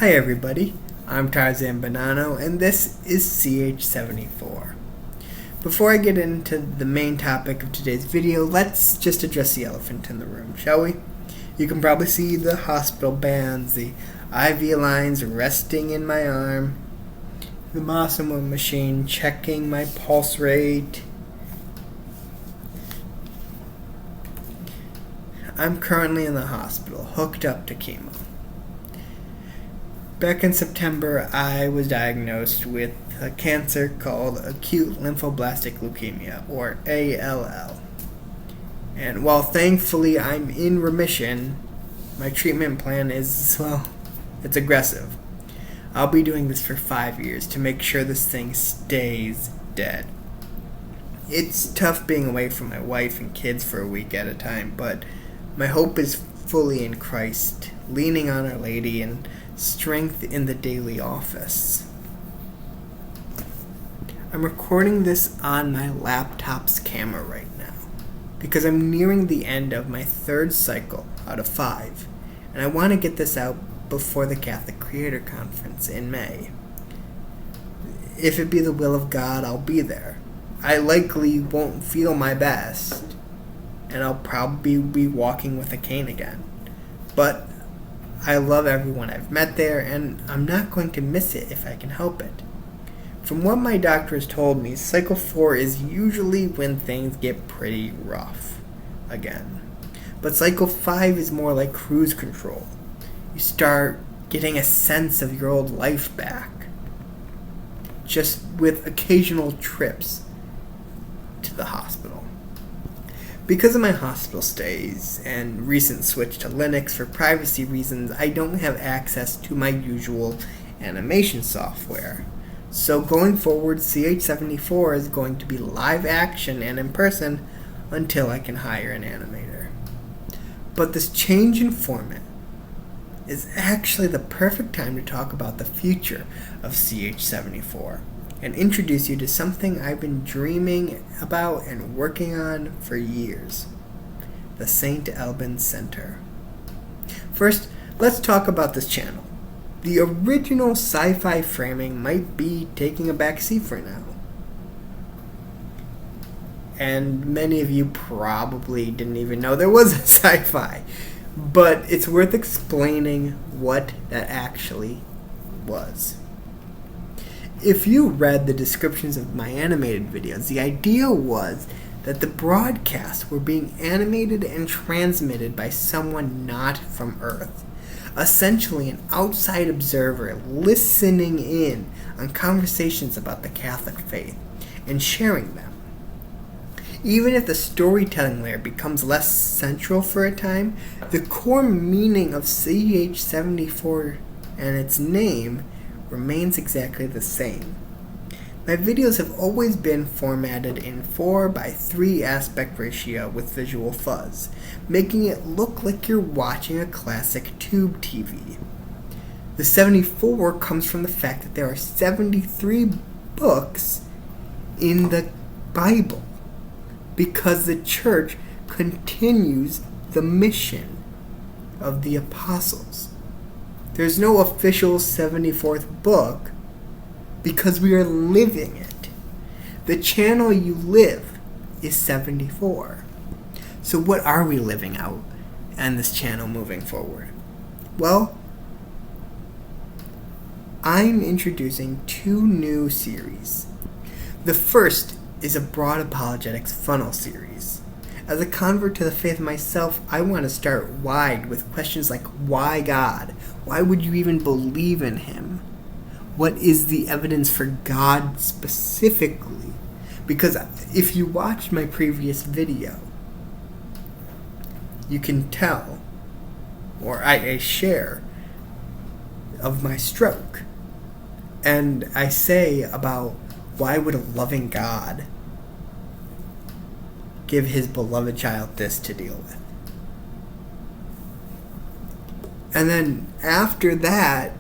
Hi everybody, I'm Tarzan Bonanno and this is CH74. Before I get into the main topic of today's video, let's just address the elephant in the room, shall we? You can probably see the hospital bands, the IV lines resting in my arm, the Massimo machine checking my pulse rate. I'm currently in the hospital, hooked up to chemo. Back in September, I was diagnosed with a cancer called acute lymphoblastic leukemia, or ALL. And while thankfully I'm in remission, my treatment plan is, it's aggressive. I'll be doing this for 5 years to make sure this thing stays dead. It's tough being away from my wife and kids for a week at a time, but my hope is fully in Christ, leaning on Our Lady, and strength in the daily office. I'm recording this on my laptop's camera right now because I'm nearing the end of my 3rd cycle out of 5, and I want to get this out before the Catholic Creator Conference in May. If it be the will of God, I'll be there. I likely won't feel my best, and I'll probably be walking with a cane again. But I love everyone I've met there, and I'm not going to miss it if I can help it. From what my doctor has told me, cycle 4 is usually when things get pretty rough again. But cycle 5 is more like cruise control. You start getting a sense of your old life back, just with occasional trips to the hospital. Because of my hospital stays and recent switch to Linux for privacy reasons, I don't have access to my usual animation software. So going forward, CH74 is going to be live action and in person until I can hire an animator. But this change in format is actually the perfect time to talk about the future of CH74 and introduce you to something I've been dreaming about and working on for years: the St. Alban Center. First, let's talk about this channel. The original sci-fi framing might be taking a back seat for now. And many of you probably didn't even know there was a sci-fi, but it's worth explaining what that actually was. If you read the descriptions of my animated videos, the idea was that the broadcasts were being animated and transmitted by someone not from Earth, essentially an outside observer listening in on conversations about the Catholic faith and sharing them. Even if the storytelling layer becomes less central for a time, the core meaning of CH74 and its name remains exactly the same. My videos have always been formatted in 4:3 aspect ratio with visual fuzz, making it look like you're watching a classic tube TV. The 74 comes from the fact that there are 73 books in the Bible, because the church continues the mission of the apostles. There's no official 74th book because we are living it. The channel you live is 74. So what are we living out on this channel moving forward? Well, I'm introducing 2 new series. The first is a broad Apologetics Funnel series. As a convert to the faith myself, I want to start wide with questions like, why God? Why would you even believe in Him? What is the evidence for God specifically? Because if you watched my previous video, you can tell, or I share, of my stroke. And I say about why would a loving God give His beloved child this to deal with? And then after that,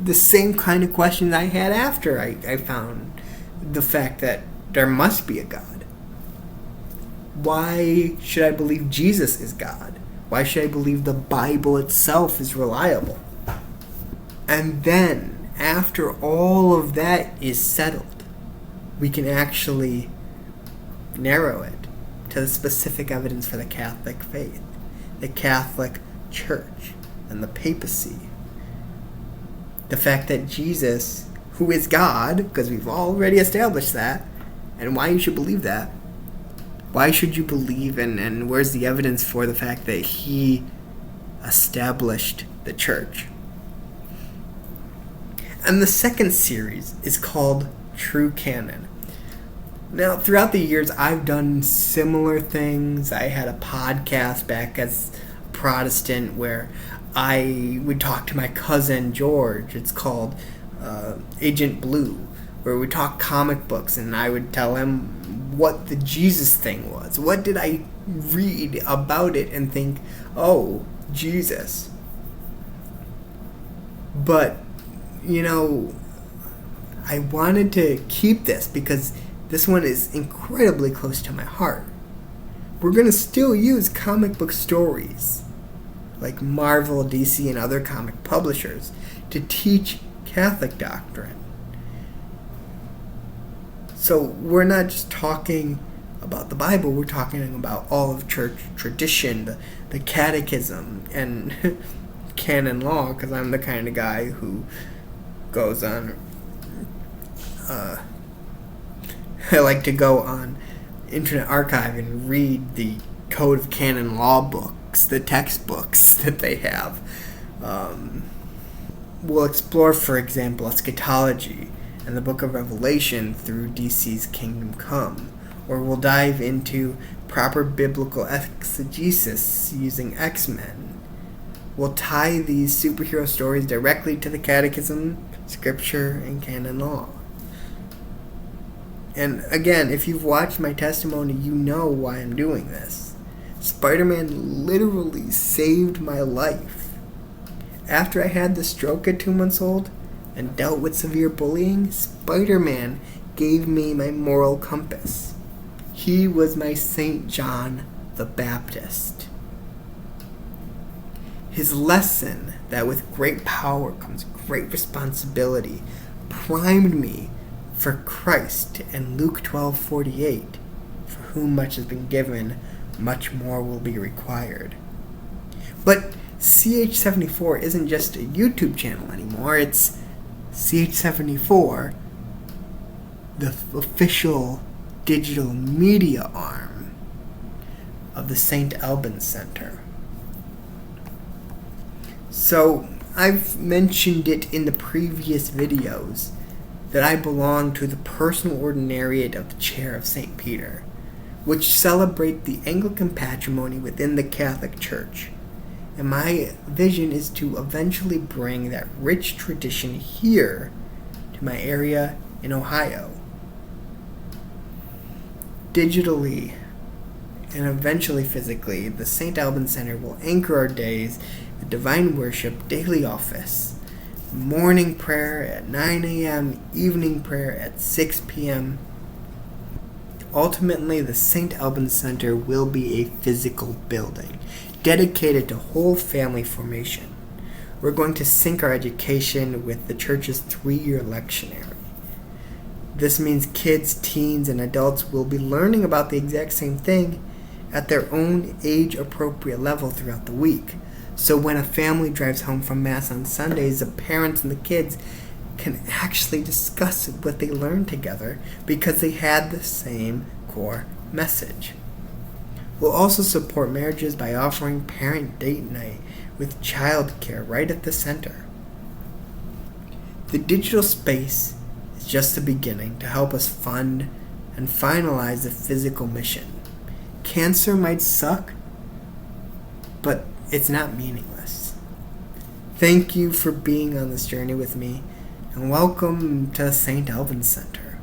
the same kind of questions I had after I found the fact that there must be a God. Why should I believe Jesus is God? Why should I believe the Bible itself is reliable? And then, after all of that is settled, we can actually narrow it to the specific evidence for the Catholic faith, the Catholic Church, and the papacy. The fact that Jesus, who is God, because we've already established that, and why you should believe that. Why should you believe, and where's the evidence for the fact that he established the church? And the second series is called True Canon. Now, throughout the years, I've done similar things. I had a podcast back as a Protestant where I would talk to my cousin George. It's called Agent Blue, where we talk comic books, and I would tell him what the Jesus thing was. What did I read about it and think, oh, Jesus. But, I wanted to keep this because this one is incredibly close to my heart. We're going to still use comic book stories like Marvel, DC, and other comic publishers to teach Catholic doctrine. So we're not just talking about the Bible, we're talking about all of church tradition, the Catechism, and Canon Law, because I'm the kind of guy who goes on I like to go on Internet Archive and read the Code of Canon Law books, the textbooks that they have. We'll explore, for example, eschatology and the book of Revelation through DC's Kingdom Come, or we'll dive into proper biblical exegesis using X-Men. We'll tie these superhero stories directly to the Catechism, Scripture, and Canon Law. And again, if you've watched my testimony, you know why I'm doing this. Spider-Man literally saved my life. After I had the stroke at 2 months old and dealt with severe bullying, Spider-Man gave me my moral compass. He was my St. John the Baptist. His lesson that with great power comes great responsibility primed me for Christ and Luke 12:48, for whom much has been given, much more will be required. But CH74 isn't just a YouTube channel anymore, it's CH74, the official digital media arm of the St. Alban Center. So, I've mentioned it in the previous videos that I belong to the personal ordinariate of the Chair of St. Peter, which celebrate the Anglican patrimony within the Catholic Church. And my vision is to eventually bring that rich tradition here to my area in Ohio. Digitally and eventually physically, the St. Alban Center will anchor our days with divine worship, daily office, morning prayer at 9 a.m., evening prayer at 6 p.m. Ultimately, the St. Alban Center will be a physical building dedicated to whole family formation. We're going to sync our education with the church's 3-year lectionary. This means kids, teens, and adults will be learning about the exact same thing at their own age-appropriate level throughout the week. So when a family drives home from Mass on Sundays, the parents and the kids can actually discuss what they learned together because they had the same core message. We'll also support marriages by offering parent date night with childcare right at the center. The digital space is just the beginning to help us fund and finalize the physical mission. Cancer might suck, but it's not meaningless. Thank you for being on this journey with me, and welcome to St. Alban Center.